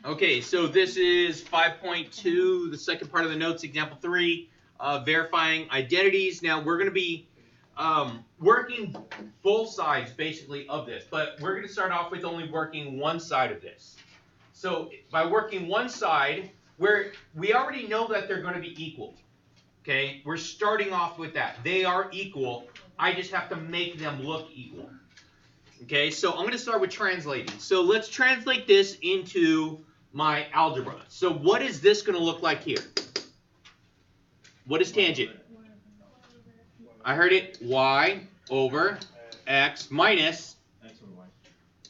Okay, so this is 5.2, the second part of the notes, example 3, verifying identities. Now we're going to be working both sides basically of this, but we're going to start off with only working one side of this. So by working one side, we already know that they're going to be equal. Okay, we're starting off with that. They are equal. I just have to make them look equal. Okay, so I'm going to start with translating. So let's translate this into my algebra. So what is this going to look like here? What is tangent? I heard it. Y over x minus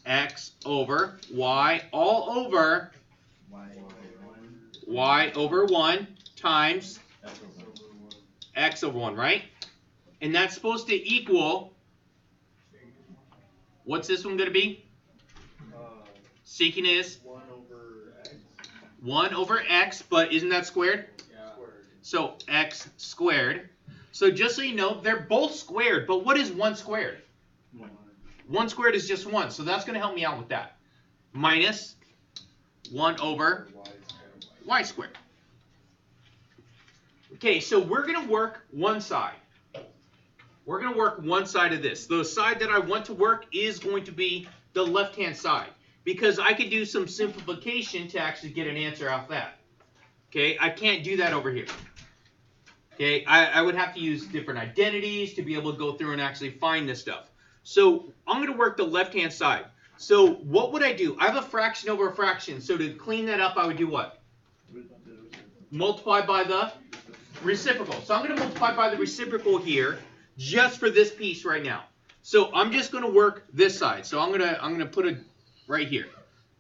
x over y all over y over 1 times x over 1, right? And that's supposed to equal, what's this one going to be? Seeking is 1 over x, but isn't that squared? Yeah. So x squared. So just so you know, they're both squared, but what is 1 squared? 1 squared is just 1, so that's going to help me out with that. Minus 1 over y squared. Okay, so we're going to work one side. We're going to work one side of this. The side that I want to work is going to be the left-hand side, because I could do some simplification to actually get an answer out of that. Okay, I can't do that over here. Okay, I would have to use different identities to be able to go through and actually find this stuff. So I'm going to work the left-hand side. So what would I do? I have a fraction over a fraction. So to clean that up, I would do what? Multiply by the reciprocal. So I'm going to multiply by the reciprocal here just for this piece right now. So I'm just going to work this side. So I'm going to put it right here.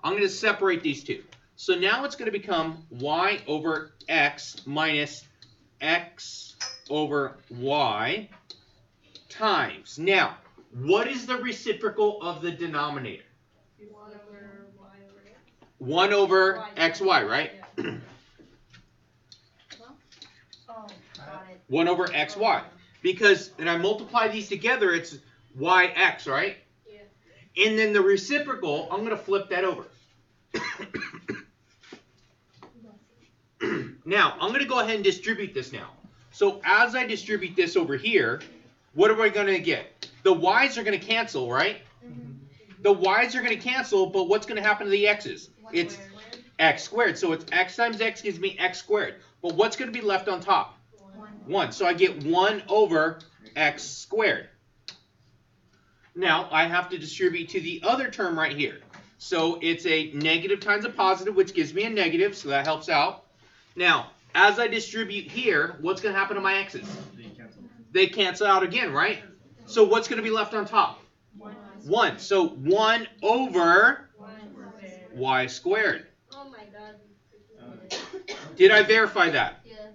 I'm going to separate these two. So now it's going to become y over x minus x over y times. Now, what is the reciprocal of the denominator? 1 over xy, right? Yeah. 1 over xy. Because, and I multiply these together, it's yx, right? Yeah. And then the reciprocal, I'm going to flip that over. Now, I'm going to go ahead and distribute this now. So as I distribute this over here, what are we going to get? The y's are going to cancel, right? Mm-hmm. The y's are going to cancel, but what's going to happen to the x's? It's x squared. So it's x times x gives me x squared. But what's going to be left on top? 1. So I get 1 over x squared. Now, I have to distribute to the other term right here. So it's a negative times a positive, which gives me a negative, so that helps out. Now, as I distribute here, what's going to happen to my x's? They cancel out again, right? So what's going to be left on top? 1. So 1 over y squared. Oh my God. Did I verify that? Yeah.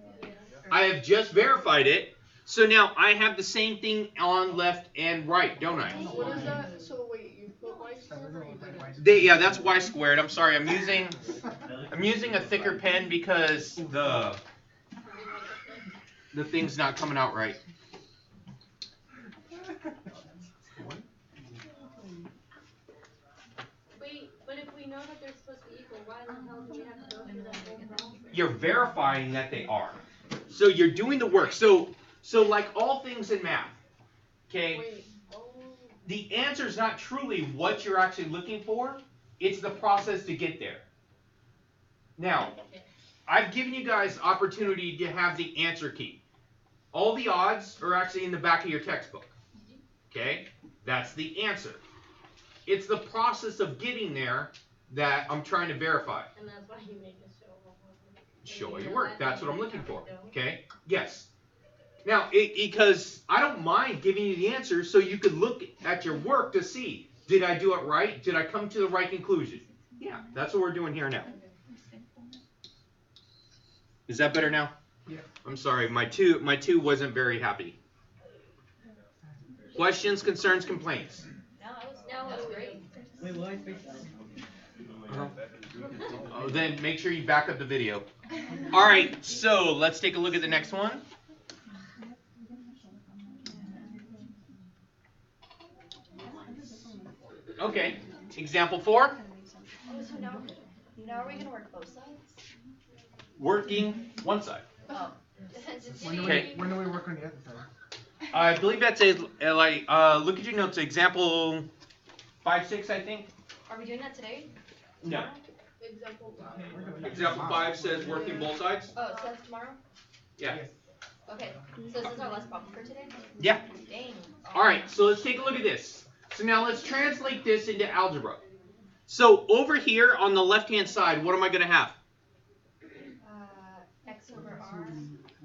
I have just verified it. So now I have the same thing on left and right, don't I? What is that? So wait, you put y squared or you didn't? Yeah, that's y squared. I'm sorry. I'm using a thicker pen because the thing's not coming out right. Wait, but if we know that they're supposed to equal, why the hell do we have to go through that whole process? You're verifying that they are. So you're doing the work. So like all things in math, okay, the answer is not truly what you're actually looking for. It's the process to get there. Now, I've given you guys opportunity to have the answer key. All the odds are actually in the back of your textbook. Okay? That's the answer. It's the process of getting there that I'm trying to verify. And that's why you make us show your work. That's what I'm looking for. Okay? Yes. Now, because I don't mind giving you the answer so you could look at your work to see, did I do it right? Did I come to the right conclusion? Yeah, that's what we're doing here now. Is that better now? Yeah. I'm sorry, my two wasn't very happy. Questions, concerns, complaints? That was great. Wait, will I fix that? Oh, then make sure you back up the video. All right, so let's take a look at the next one. Okay, example 4. Now are we gonna work both sides? Working one side. Oh. Just When do Okay. we work on the other side? I believe that's a like look at your notes. Example 5-6, I think. Are we doing that today? No. Example 5. We're doing that Example tomorrow. 5 says working both sides. Oh, so that's tomorrow? Yeah. Yes. Okay. So this is our last problem for today? Yeah. Dang. All right. So let's take a look at this. So now let's translate this into algebra. So over here on the left-hand side, what am I going to have? X over R.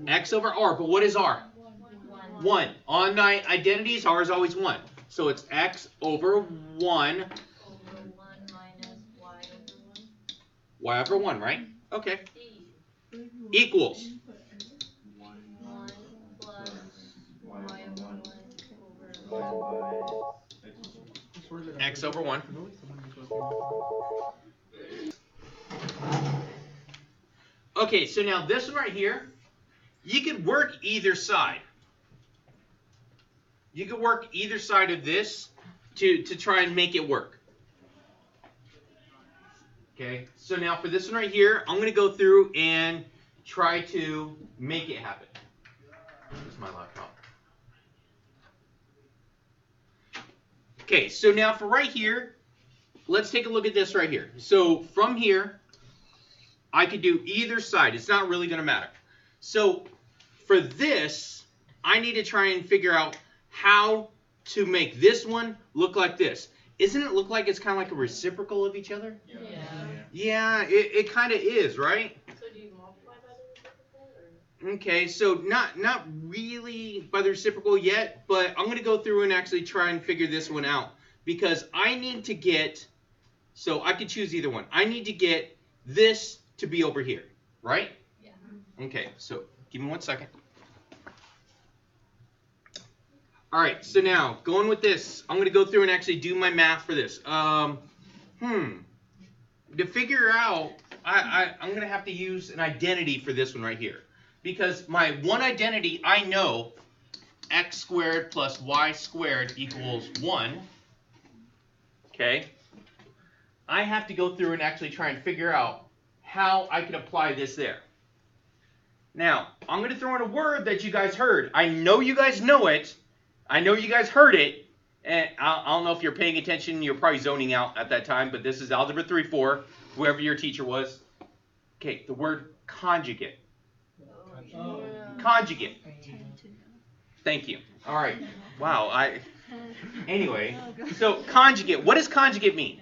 X over R. But what is R? 1. 1. On my identities, R is always 1. So it's X over 1. Over 1 minus Y over 1. Y over 1, right? Okay. Equals. 1 plus Y over 1 over X over 1. Okay, so now this one right here, you could work either side. You could work either side of this to try and make it work. Okay, so now for this one right here, I'm going to go through and try to make it happen. This is my laptop. Okay, so now for right here, let's take a look at this right here. So from here, I could do either side. It's not really going to matter. So for this, I need to try and figure out how to make this one look like this. Isn't it look like it's kind of like a reciprocal of each other? Yeah. Yeah, it kind of is, right? So do you multiply by the reciprocal or? Okay, so not really by the reciprocal yet, but I'm going to go through and actually try and figure this one out. Because I need to get, so I could choose either one. I need to get this to be over here, right? Yeah. Okay, so give me 1 second. All right, so now going with this, I'm going to go through and actually do my math for this. To figure out, I'm going to have to use an identity for this one right here. Because my one identity, I know x squared plus y squared equals 1. Okay? I have to go through and actually try and figure out how I can apply this there. Now, I'm going to throw in a word that you guys heard. I know you guys know it. I know you guys heard it. And I don't know if you're paying attention. You're probably zoning out at that time. But this is Algebra 3-4, whoever your teacher was. Okay, the word conjugate. Oh. Conjugate. Thank you. All right. Wow. Anyway, so conjugate. What does conjugate mean?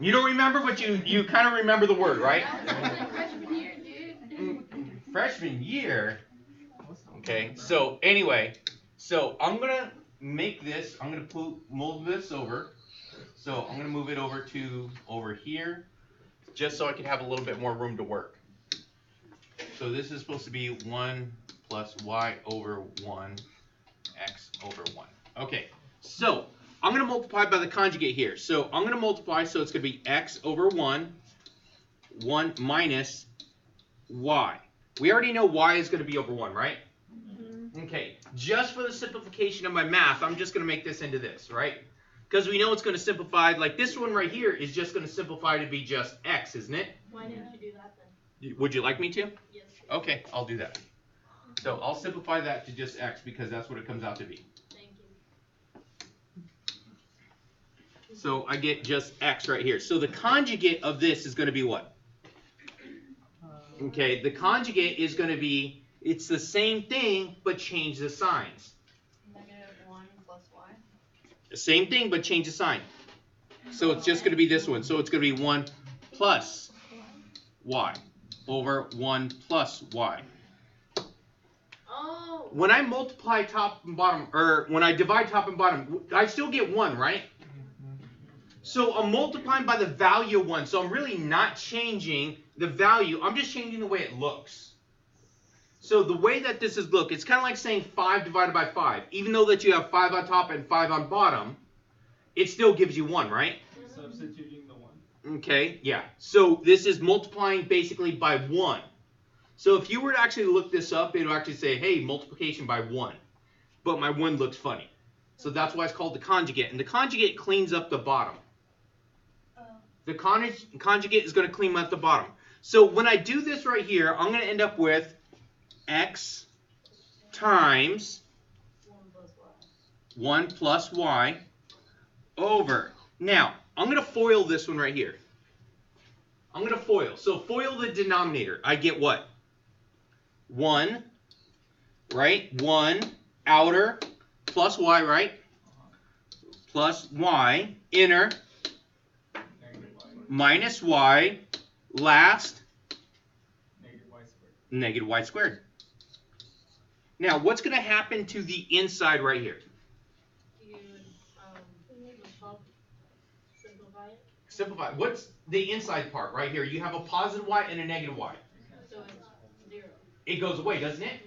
You don't remember, but you kind of remember the word, right? Freshman year, dude. Freshman year? Okay, so anyway, so I'm going to make this, I'm going to move this over. So I'm going to move it over to over here, just so I can have a little bit more room to work. So this is supposed to be 1 plus y over 1, x over 1. Okay, so I'm going to multiply by the conjugate here. So I'm going to multiply, so it's going to be x over 1 minus y. We already know y is going to be over 1, right? Okay, just for the simplification of my math, I'm just going to make this into this, right? Because we know it's going to simplify, like this one right here is just going to simplify to be just x, isn't it? Why didn't you do that then? Would you like me to? Yes. Okay, I'll do that. So I'll simplify that to just x because that's what it comes out to be. Thank you. So I get just x right here. So the conjugate of this is going to be what? Okay, the conjugate is going to be, it's the same thing, but change the signs. -1 plus Y. The same thing, but change the sign. So it's just going to be this one. So it's going to be 1 plus y over 1 plus y. Oh. When I multiply top and bottom, or when I divide top and bottom, I still get 1, right? So I'm multiplying by the value of 1. So I'm really not changing the value. I'm just changing the way it looks. So the way that this is look, it's kind of like saying 5 divided by 5. Even though that you have 5 on top and 5 on bottom, it still gives you 1, right? Substituting the 1. Okay, yeah. So this is multiplying basically by 1. So if you were to actually look this up, it will actually say, hey, multiplication by 1. But my 1 looks funny. So that's why it's called the conjugate. And the conjugate cleans up the bottom. The conjugate is going to clean at the bottom. So when I do this right here, I'm going to end up with x times 1 plus y over. Now, I'm going to FOIL this one right here. I'm going to FOIL. So FOIL the denominator. I get what? 1, right? 1 outer plus y, right? Plus y inner minus y last negative y squared. Now, what's going to happen to the inside right here? You simplify it. Simplify. What's the inside part right here? You have a positive y and a negative y. So it's 0. It goes away, doesn't it?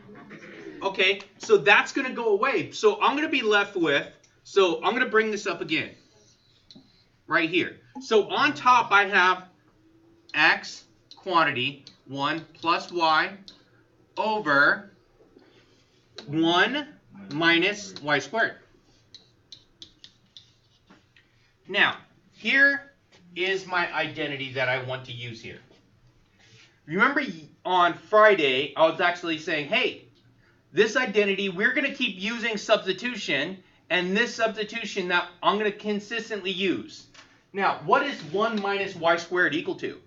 Okay, so that's going to go away. So I'm going to be left with, so I'm going to bring this up again. Right here. So on top I have x quantity 1 plus y over 1 minus y squared. Now, here is my identity that I want to use here. Remember on Friday, I was actually saying, hey, this identity, we're going to keep using substitution, and this substitution that I'm going to consistently use. Now, what is 1 minus y squared equal to?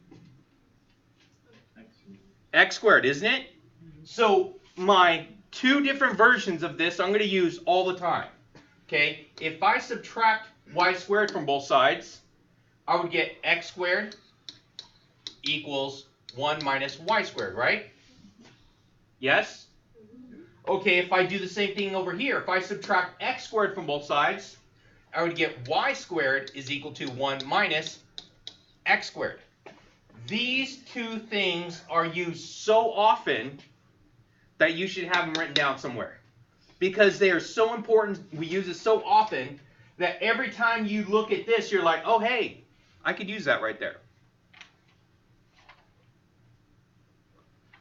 X squared, isn't it? So my two different versions of this I'm going to use all the time. Okay, if I subtract y squared from both sides, I would get x squared equals 1 minus y squared, right? Yes? Okay, if I do the same thing over here, if I subtract x squared from both sides, I would get y squared is equal to 1 minus x squared. These two things are used so often that you should have them written down somewhere. Because they are so important, we use it so often, that every time you look at this, you're like, oh, hey, I could use that right there.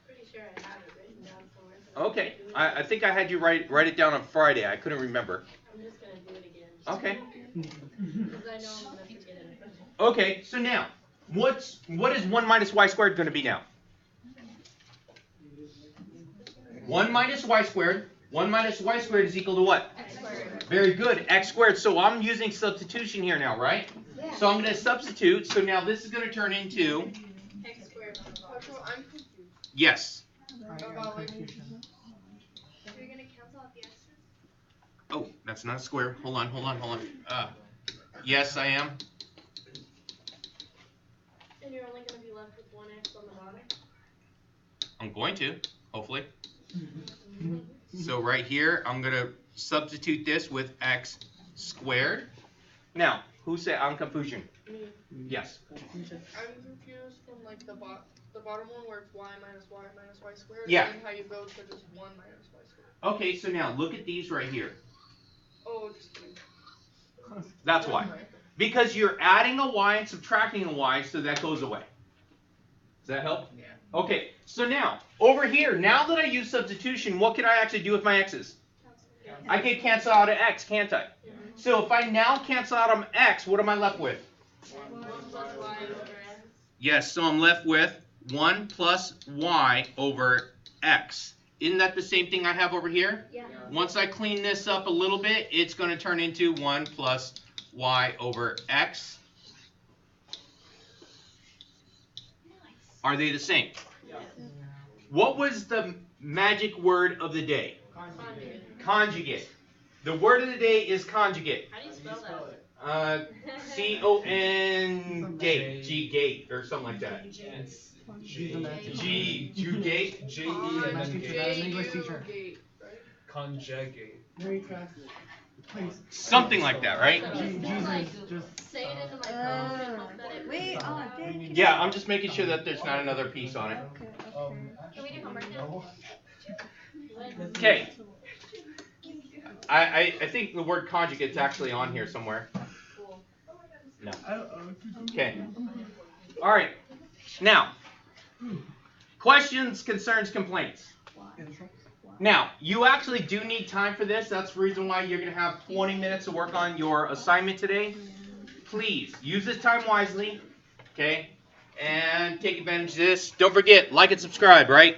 Pretty sure I have it written down somewhere. So Okay, I think I had you write it down on Friday. I couldn't remember. I'm just going to do it again. Okay. Because I know I'm going to forget it. Okay, so now, what is 1 minus y squared going to be now? 1 minus y squared. 1 minus y squared is equal to what? X squared. Very good, x squared. So I'm using substitution here now, right? Yeah. So I'm going to substitute. So now this is going to turn into, X squared. I'm confused. yes. About like, You're going to cancel out the x's? Oh, that's not a square. Hold on. Yes, I am. And you're only going to be left with 1x on the bottom? I'm going to, hopefully. So right here, I'm going to substitute this with x squared. Now, who said I'm confusion? Me. Yes. I'm confused from like the bottom one where it's y minus y squared. Yeah. And how you go to just 1 minus y squared. Okay, so now look at these right here. Oh, it's 2. That's why. Because you're adding a y and subtracting a y, so that goes away. Does that help? Yeah. Okay, so now, over here, now that I use substitution, what can I actually do with my x's? I can cancel out an x, can't I? So if I now cancel out an x, what am I left with? 1 plus y over x. Yes, so I'm left with 1 plus y over x. Isn't that the same thing I have over here? Yeah. Once I clean this up a little bit, it's going to turn into 1 plus y over x. Are they the same? Yeah. What was the magic word of the day? Conjugate. Conjugate. The word of the day is conjugate. How do you spell that? C-O-N-gate. G-gate or something like that. It's G-gate. J-E-N-G. Gate, right? Conjugate. Something like that, right? Say it into my phone and hope that it Wait, oh, dang. Yeah, I'm just making sure that there's not another piece on it. Okay, okay. Can we do homework now? Okay. I think the word conjugate's actually on here somewhere. Cool. No. Okay. All right. Now, questions, concerns, complaints. Now, you actually do need time for this. That's the reason why you're going to have 20 minutes to work on your assignment today. Please, use this time wisely. Okay? And take advantage of this. Don't forget, like and subscribe, right?